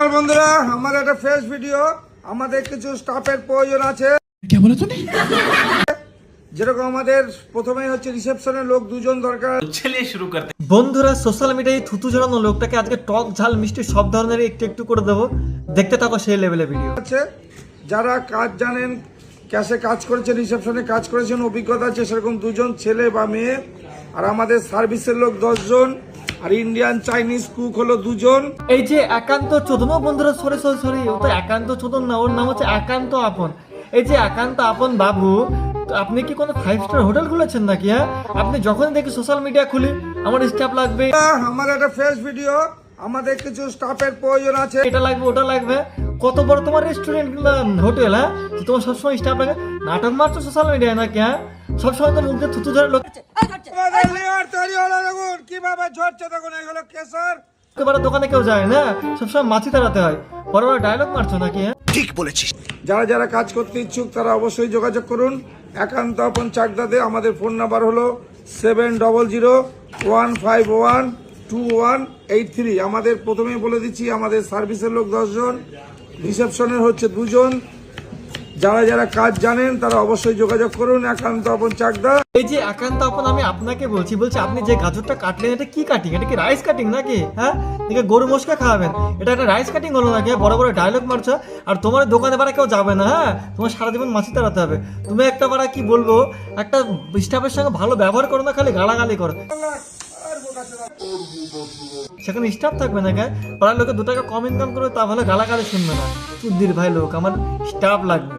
বন্ধুরা, আমার একটা ফ্রেশ ভিডিও। আমাদের কিছু স্টাফের প্রয়োজন আছে। क्या बोला तूने? যেরকম আমাদের প্রথমেই হচ্ছে রিসেপশনের লোক দুজন দরকার। चलिए शुरू करते हैं। বন্ধুরা, সোশ্যাল মিডিয়ায় থুতু জড়ানো লোকটাকে আজকে টক ঝাল মিষ্টি সব ধরনের একটু একটু করে দেবো। দেখতে থাকো সেই লেভেলের ভিডিও। আছে যারা কাজ জানেন, ক্যাশে কাজ করেছেন, রিসেপশনে কাজ করেছেন, অভিজ্ঞতা আছে সেরকম দুজন ছেলে বা মেয়ে। আর আমাদের সার্ভিসের লোক 10 জন, আর ইন্ডিয়ান চাইনিজ কুক হলো 2 জন। এই যে একান্ত চোদন, ও বন্ধুরা সরি, ও তো একান্ত চোদন না, ওর নাম হচ্ছে একান্ত আপন। এই যে একান্ত আপন বাবু, তো আপনি কি কোনো 5 স্টার হোটেল খুলেছেন নাকি? হ্যাঁ, আপনি যখন দেখি সোশ্যাল মিডিয়া খুলি আমার স্টাফ লাগবে, আমার একটা ফ্রেশ ভিডিও। আমাদের কিছু স্টাফের প্রয়োজন আছে। এটা লাগবে ওটা লাগবে। কত বড় তোমার রেস্টুরেন্ট হোটেল? হ্যাঁ, তো তোমার সবসময় স্টাফ লাগে। নাটক মারছো সোশ্যাল মিডিয়ায় নাকি? হ্যাঁ, সবসময় তো মুখে থুতু ঝাড়া লোক আমাদের লেয়ার তৈরি হলো, দেখুন কিভাবে ঝরছে, দেখুন এই হলো কেসার। একেবারে দোকানে কেউ যায় না, সবসময় মাছি তাড়াতে হয়। বড় বড় ডায়লগ মারছো নাকি? হ্যাঁ, যারা যারা কাজ করতে ইচ্ছুক তারা অবশ্যই যোগাযোগ করুন একান্ত আপন চাকদাতে। আমাদের ফোন নাম্বার হলো 7001512183। আমাদের প্রথমেই বলে দিচ্ছি, আমাদের সার্ভিসের লোক 10 জন, রিসেপশনের হচ্ছে 2 জন। যারা যারা কাজ জানেন তারা অবশ্যই যোগাযোগ করুন একান্ত আপন চাকদা। এই যে একান্ত আপন, আমি আপনাকে বলছি আপনি যে গাজরটা কাটলেন এটা কি কাটিং? এটা কি রাইস কাটিং নাকি? হ্যাঁ, দেখে গরু মশকা খাওয়াবেন, এটা একটা রাইস কাটিং হলো নাকি? বড় বড় ডায়লগ মারছো। আর তোমার দোকানে বাড়া কেউ যাবে না। হ্যাঁ, তোমার সারা জীবন মাছি তাড়াতে হবে। তুমি একটা বাড়া কি বলবো, একটা স্টাফের সঙ্গে ভালো ব্যবহার করো না, খালি গালাগালি করো। সেখানে স্টাফ থাকবে না, পাড়ার লোকে 2 টাকা কম ইনকাম করবে, তা ভালো গালাগালি শুনবে না। চুদ্দির ভাই লোক, আমার স্টাফ লাগবে।